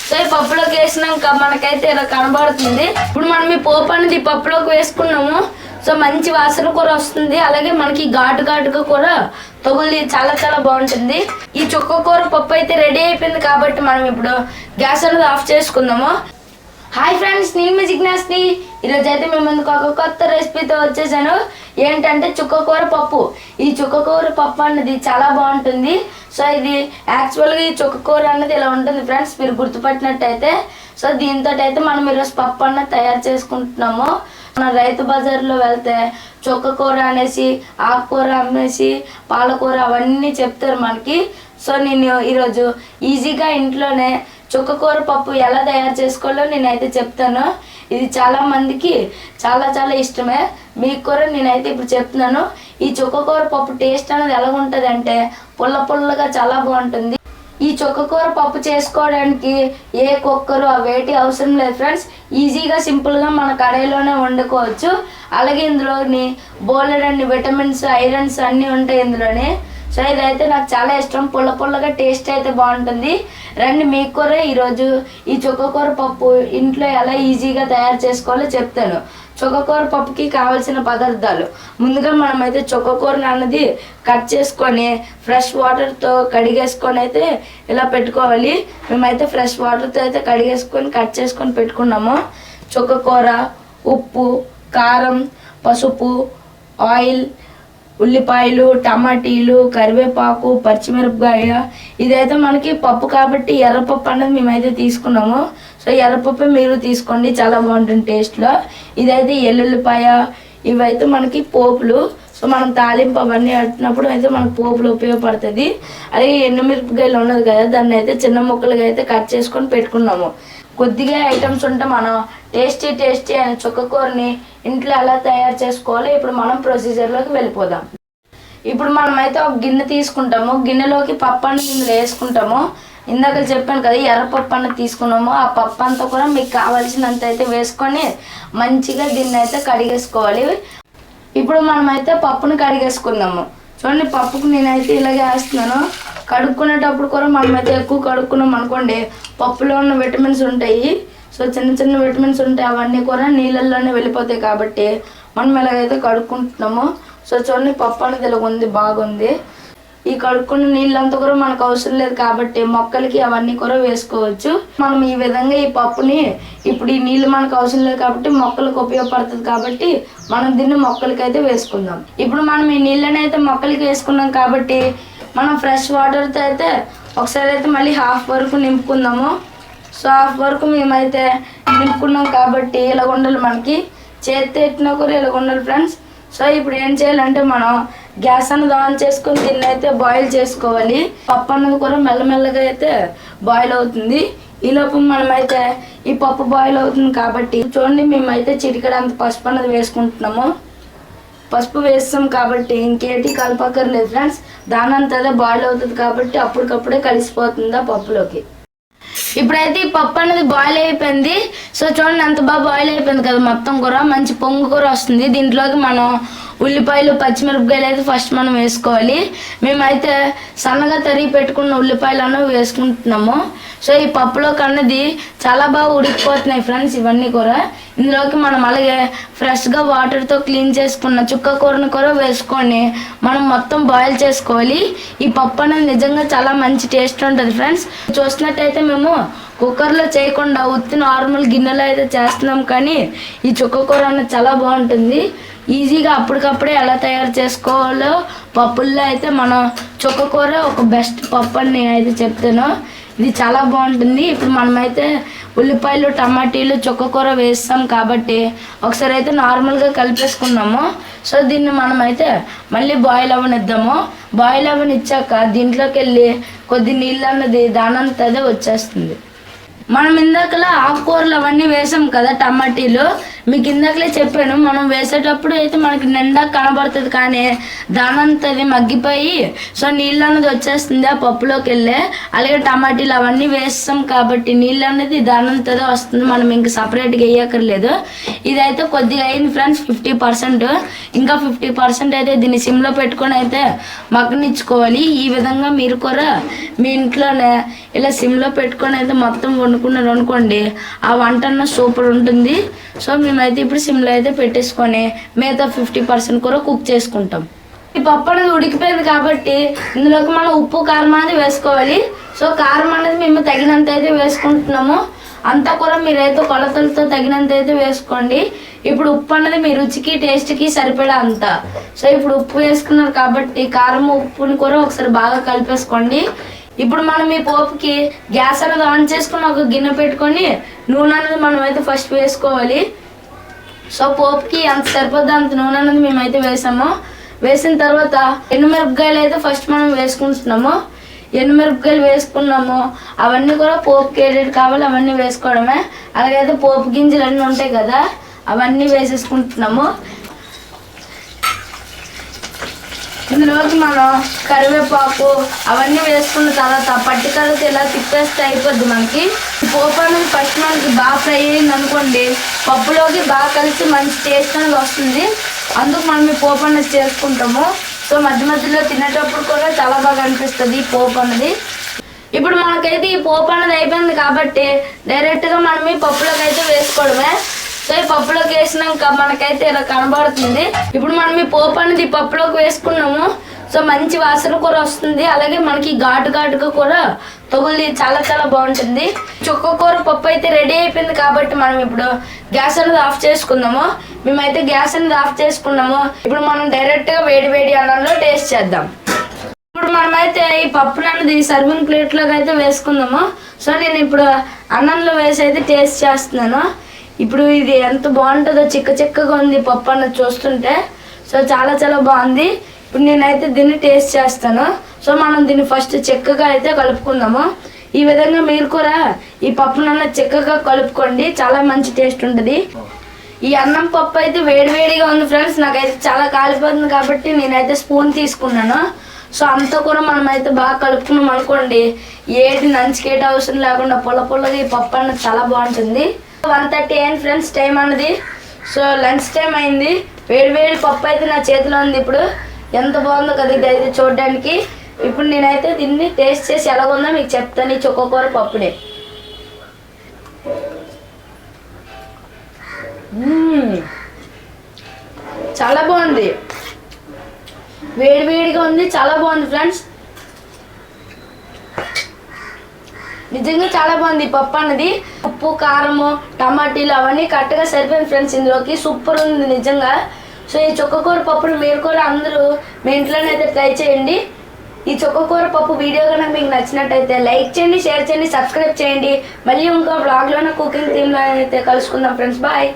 So ఈ పప్పులోకి వేసినాక మనకైతే ఇలా కనబడుతుంది. ఇప్పుడు మనం ఈ పోపు అనేది ఈ పప్పులోకి వేసుకున్నాము. సో మంచి వాసన కూర వస్తుంది, అలాగే మనకి ఘాటుగా కూడా తగులి చాలా చాలా బాగుంటుంది. ఈ చుక్కకూర పప్పు అయితే రెడీ అయిపోయింది కాబట్టి మనం ఇప్పుడు గ్యాస్ అనేది ఆఫ్ చేసుకుందాము. హాయ్ ఫ్రెండ్స్, నేను మీ జిజ్ఞాస్ని. ఈరోజు అయితే మేము ముందుకు ఒక కొత్త రెసిపీతో వచ్చేసాను. ఏంటంటే చుక్కకూర పప్పు. ఈ చుక్కకూర పప్పు అన్నది చాలా బాగుంటుంది. సో ఇది యాక్చువల్గా ఈ చుక్కకూర అన్నది ఇలా ఉంటుంది ఫ్రెండ్స్, మీరు గుర్తుపట్టినట్టయితే. సో దీంతో అయితే మనం ఈరోజు పప్పు అన్నది తయారు చేసుకుంటున్నాము. మన రైతు బజార్లో వెళ్తే చుక్కకూర అనేసి, ఆకుకూర అమ్మేసి, పాలకూర అవన్నీ చెప్తారు మనకి. సో నేను ఈరోజు ఈజీగా ఇంట్లోనే చుక్కకూర పప్పు ఎలా తయారు చేసుకోవాలో నేనైతే చెప్తాను. ఇది చాలా మందికి చాలా చాలా ఇష్టమే. మీకు కూడా నేనైతే ఇప్పుడు చెప్తున్నాను. ఈ చుక్కకూర పప్పు టేస్ట్ అనేది ఎలా ఉంటుంది అంటే పుల్లగా చాలా బాగుంటుంది. ఈ చుక్కకూర పప్పు చేసుకోవడానికి ఏ కుక్కరు అవేటి అవసరం లేదు ఫ్రెండ్స్. ఈజీగా సింపుల్గా మన కడాయిలోనే వండుకోవచ్చు. అలాగే ఇందులోని బోలెడన్ని విటమిన్స్, ఐరన్స్ అన్నీ ఉంటాయి ఇందులోని. సో ఇదైతే నాకు చాలా ఇష్టం. పుల్లగా టేస్ట్ అయితే బాగుంటుంది. రండి, మీకు కూడా ఈరోజు ఈ చుక్కకూర పప్పు ఇంట్లో ఎలా ఈజీగా తయారు చేసుకోవాలో చెప్తాను. చుక్కకూర పప్పుకి కావాల్సిన పదార్థాలు: ముందుగా మనమైతే చుక్కకూరని అన్నది కట్ చేసుకొని ఫ్రెష్ వాటర్తో కడిగేసుకొని అయితే ఇలా పెట్టుకోవాలి. మేమైతే ఫ్రెష్ వాటర్తో అయితే కడిగేసుకొని కట్ చేసుకొని పెట్టుకున్నాము. చుక్కకూర, ఉప్పు, కారం, పసుపు, ఆయిల్, ఉల్లిపాయలు, టమాటీలు, కరివేపాకు, పచ్చిమిరపకాయ. ఇదైతే మనకి పప్పు కాబట్టి ఎర్రపప్పు అనేది మేమైతే తీసుకున్నాము. సో ఎర్రపప్పు మీరు తీసుకోండి, చాలా బాగుంటుంది టేస్ట్లో. ఇదైతే ఎల్లుల్లిపాయ. ఇవైతే మనకి పోపులు. సో మనం తాలింపు అవన్నీ పెట్టినప్పుడు అయితే మనకు పోపులు ఉపయోగపడుతుంది. అలాగే ఎండుమిరపకాయలు ఉన్నది కదా, దాన్ని అయితే చిన్న ముక్కలుగా అయితే కట్ చేసుకొని పెట్టుకున్నాము. కొద్దిగా ఐటమ్స్ ఉంటే మనం టేస్టీ అయిన చుక్కకూరని ఇంట్లో ఎలా తయారు చేసుకోవాలో ఇప్పుడు మనం ప్రొసీజర్లోకి వెళ్ళిపోదాం. ఇప్పుడు మనమైతే ఒక గిన్నె తీసుకుంటాము. గిన్నెలోకి పప్పు అనేది ఇందులో వేసుకుంటాము. ఇందాక చెప్పాను కదా, ఎర్రపప్పు అన్నది తీసుకున్నాము. ఆ పప్పు అంతా కూడా మీకు కావాల్సినంత అయితే వేసుకొని మంచిగా దీన్ని అయితే కడిగేసుకోవాలి. ఇప్పుడు మనమైతే పప్పుని కడిగేసుకుందాము. చూడండి, పప్పుకు నేనైతే ఇలాగే వేస్తున్నాను. కడుక్కునేటప్పుడు కూడా మనమైతే ఎక్కువ కడుక్కున్నాం అనుకోండి, పప్పులో ఉన్న విటమిన్స్ ఉంటాయి. సో చిన్న విటమిన్స్ ఉంటాయి, అవన్నీ కూడా నీళ్ళల్లోనే వెళ్ళిపోతాయి కాబట్టి మనం ఇలాగైతే కడుక్కుంటున్నాము. సో చూడండి, పప్పు అనేది ఇలా ఉంది, బాగుంది. ఈ కడుక్కున్న నీళ్ళంతా కూడా మనకు అవసరం లేదు కాబట్టి మొక్కలకి అవన్నీ కూడా వేసుకోవచ్చు. మనం ఈ విధంగా ఈ పప్పుని, ఇప్పుడు ఈ నీళ్ళు మనకు అవసరం లేదు కాబట్టి మొక్కలకు ఉపయోగపడుతుంది కాబట్టి మనం దీన్ని మొక్కలకి అయితే వేసుకుందాం. ఇప్పుడు మనం ఈ నీళ్ళని అయితే మొక్కలకి వేసుకున్నాం కాబట్టి మనం ఫ్రెష్ వాటర్తో అయితే ఒకసారి అయితే మళ్ళీ హాఫ్ వరకు నింపుకుందాము. సో హాఫ్ వరకు మేమైతే నింపుకున్నాం కాబట్టి ఇలా ఉండాలి, మనకి చేతి ఎట్టినా కూడా ఇలా ఉండాలి ఫ్రెండ్స్. సో ఇప్పుడు ఏం చేయాలంటే మనం గ్యాస్ అన్నది ఆన్ చేసుకొని దీన్ని అయితే బాయిల్ చేసుకోవాలి. పప్పు అన్నది కూడా మెల్లమెల్లగా అయితే బాయిల్ అవుతుంది. ఈ లోపు మనమైతే ఈ పప్పు బాయిల్ అవుతుంది కాబట్టి చూడండి, మేమైతే చిటికెడంత పసుపు అన్నది వేసుకుంటున్నాము. పసుపు వేస్తాం కాబట్టి ఇంకేటి కలపక్కర్లేదు ఫ్రెండ్స్. దానంతదే బాయిల్ అవుతుంది కాబట్టి అప్పటికప్పుడే కలిసిపోతుంది ఆ పప్పులోకి. ఇప్పుడైతే ఈ పప్పు అనేది బాయిల్ అయిపోయింది. సో చూడండి, అంత బాగా బాయిల్ అయిపోయింది కదా, మొత్తం కూర మంచి పొంగు కూర వస్తుంది. దీంట్లోకి మనం ఉల్లిపాయలు, పచ్చిమిరపకాయలు అయితే ఫస్ట్ మనం వేసుకోవాలి. మేమైతే సన్నగా తరిగి పెట్టుకున్న ఉల్లిపాయలు అన్నవి వేసుకుంటున్నాము. సో ఈ పప్పులోకి అన్నది చాలా బాగా ఉడికిపోతున్నాయి ఫ్రెండ్స్ ఇవన్నీ కూడా. ఇందులోకి మనం అలాగే ఫ్రెష్గా వాటర్తో క్లీన్ చేసుకున్న చుక్కకూరని కూడా వేసుకొని మనం మొత్తం బాయిల్ చేసుకోవాలి. ఈ పప్పు అనేది నిజంగా చాలా మంచి టేస్ట్ ఉంటుంది ఫ్రెండ్స్. చూసినట్టయితే మేము కుక్కర్లో చేయకుండా ఉత్తి నార్మల్ గిన్నెలో అయితే చేస్తున్నాం, కానీ ఈ చుక్కకూర అనేది చాలా బాగుంటుంది. ఈజీగా అప్పటికప్పుడే ఎలా తయారు చేసుకోవాలో పప్పుల్లో అయితే మనం చుక్కకూర ఒక బెస్ట్ పప్పు అని నేనైతే చెప్తాను. ఇది చాలా బాగుంటుంది. ఇప్పుడు మనమైతే ఉల్లిపాయలు, టమాటీలు, చుక్కకూర వేస్తాం కాబట్టి ఒకసారి అయితే నార్మల్గా కలిపేసుకున్నాము. సో దీన్ని మనమైతే మళ్ళీ బాయిల్ అవ్వనిద్దాము. బాయిల్ అవ్వనిచ్చాక దీంట్లోకి వెళ్ళి కొద్ది నీళ్ళు అన్నది దానంతదే వచ్చేస్తుంది. మనం ఇందాకలా ఆకుకూరలు అవన్నీ వేసాం కదా, టమాటీలు. మీకు ఇందాకలే చెప్పాను, మనం వేసేటప్పుడు అయితే మనకి నిండా కనబడుతుంది, కానీ దానంతది మగ్గిపోయి సో నీళ్ళు అనేది వచ్చేస్తుంది ఆ పప్పులోకి వెళ్ళే. అలాగే టమాటీలు అవన్నీ వేస్తాం కాబట్టి నీళ్ళు అనేది దానంతదే వస్తుంది, మనం ఇంకా సపరేట్గా వేయక్కర్లేదు. ఇదైతే కొద్దిగా అయింది ఫ్రెండ్స్, 50%. ఇంకా 50% అయితే దీన్ని సిమ్లో పెట్టుకొని అయితే మగ్గనిచ్చుకోవాలి. ఈ విధంగా మీరు కూడా మీ ఇంట్లోనే ఇలా సిమ్లో పెట్టుకొని అయితే మొత్తం వండుకున్నారు అనుకోండి, ఆ వంట అన్న సూపర్ ఉంటుంది. సో మేమైతే ఇప్పుడు సిమ్లో అయితే పెట్టేసుకొని మిగతా 50% కూడా కుక్ చేసుకుంటాం. ఈ పప్పు అనేది ఉడికిపోయింది కాబట్టి ఇందులోకి మనం ఉప్పు కారం అనేది వేసుకోవాలి. సో కారం అనేది మేము తగినంత అయితే వేసుకుంటున్నాము, అంతా కూడా మీరైతే కొలతలతో తగినంత అయితే వేసుకోండి. ఇప్పుడు ఉప్పు అనేది మీ రుచికి టేస్ట్కి సరిపడా అంత. సో ఇప్పుడు ఉప్పు వేసుకున్నారు కాబట్టి కారం ఉప్పుని కూడా ఒకసారి బాగా కలిపేసుకోండి. ఇప్పుడు మనం ఈ పోపుకి గ్యాస్ అనేది ఆన్ చేసుకుని ఒక గిన్నె పెట్టుకొని నూనె అనేది మనం అయితే ఫస్ట్ వేసుకోవాలి. సో పోపుకి ఎంత సరిపోద్దో అంత నూనె అనేది మేమైతే వేసాము. వేసిన తర్వాత ఎండుమిరపకాయలు అయితే ఫస్ట్ మనం వేసుకుంటున్నాము. ఎండుమిరపకాయలు వేసుకున్నాము, అవన్నీ కూడా పోపుకి ఏడేది కావాలి అవన్నీ వేసుకోవడమే. అలాగైతే పోపు గింజలు అన్నీ ఉంటాయి కదా, అవన్నీ వేసేసుకుంటున్నాము. ఇందులోకి మనం కరివేపాకు అవన్నీ వేసుకున్న తర్వాత పట్టికలతో ఇలా తిప్పేస్తే అయిపోద్ది. మనకి పోపు అనేది ఫస్ట్ మనకి బాగా ఫ్రై అయింది అనుకోండి, పప్పులోకి బాగా కలిసి మంచి టేస్ట్ అనేది వస్తుంది. అందుకు మనం ఈ పోపు అనేది చేసుకుంటాము. సో మధ్య మధ్యలో తినేటప్పుడు కూడా చాలా బాగా అనిపిస్తుంది ఈ పోపు అనేది. ఇప్పుడు మనకైతే ఈ పోపు అనేది అయిపోయింది కాబట్టి డైరెక్ట్గా మనం ఈ పప్పులోకి అయితే వేసుకోవడమే. సో ఈ పప్పులోకి వేసినాక మనకైతే ఇలా కనబడుతుంది. ఇప్పుడు మనం ఈ పోపు అనేది పప్పులోకి వేసుకున్నాము. సో మంచి వాసన కూడా వస్తుంది, అలాగే మనకి ఘాటుగా కూడా తగులి చాలా చాలా బాగుంటుంది. చుక్కకూర పప్పు అయితే రెడీ అయిపోయింది కాబట్టి మనం ఇప్పుడు గ్యాస్ అనేది ఆఫ్ చేసుకుందాము. మేమైతే గ్యాస్ అనేది ఆఫ్ చేసుకున్నాము. ఇప్పుడు మనం డైరెక్ట్గా వేడి అన్నంలో టేస్ట్ చేద్దాం. ఇప్పుడు మనమైతే ఈ పప్పు అనేది సర్వింగ్ ప్లేట్లోకి అయితే వేసుకుందాము. సో నేను ఇప్పుడు అన్నంలో వేసి అయితే టేస్ట్ చేస్తున్నాను. ఇప్పుడు ఇది ఎంత బాగుంటుందో, చిక్కగా ఉంది పప్పు అన్నది చూస్తుంటే. సో చాలా చాలా బాగుంది. ఇప్పుడు నేనైతే దీన్ని టేస్ట్ చేస్తాను. సో మనం దీన్ని ఫస్ట్ చిక్కగా అయితే కలుపుకుందాము. ఈ విధంగా మీరు కూడా ఈ పప్పునన్న చిక్కగా కలుపుకోండి, చాలా మంచి టేస్ట్ ఉంటుంది. ఈ అన్నం పప్పు అయితే వేడిగా ఉంది ఫ్రెండ్స్, నాకైతే చాలా కాలిపోతుంది కాబట్టి నేనైతే స్పూన్ తీసుకున్నాను. సో అంతా కూడా మనం అయితే బాగా కలుపుకున్నాం అనుకోండి, ఏది నంచుకేట అవసరం లేకుండా పుల్లగా ఈ పప్పు అన్నది చాలా బాగుంటుంది. 1:30 అయింది ఫ్రెండ్స్ టైం అన్నది. సో లంచ్ టైం అయింది. వేడి పప్పు అయితే నా చేతిలో ఉంది. ఇప్పుడు ఎంత బాగుందో కదా ఇది అయితే చూడడానికి. ఇప్పుడు నేనైతే దీన్ని టేస్ట్ చేసి ఎలాగుందో మీకు చెప్తాను. ఈ చుక్కకూర పప్పుడే చాలా బాగుంది, వేడిగా ఉంది, చాలా బాగుంది ఫ్రెండ్స్. నిజంగా చాలా బాగుంది ఈ పప్పు అన్నది. ఉప్పు కారము టమాటీలు అవన్నీ కరెక్ట్గా సరిపోయింది ఫ్రెండ్స్, ఇందులోకి సూపర్ ఉంది నిజంగా. సో ఈ చుక్కకూర పప్పును మీరు కూడా అందరూ మీ ఇంట్లోనైతే ట్రై చేయండి. ఈ చుక్కకూర పప్పు వీడియో కనుక మీకు నచ్చినట్టయితే లైక్ చేయండి, షేర్ చేయండి, సబ్స్క్రైబ్ చేయండి. మళ్ళీ ఇంకో బ్లాగ్లోనే కుకింగ్ థీమ్లో అయితే కలుసుకుందాం ఫ్రెండ్స్. బాయ్.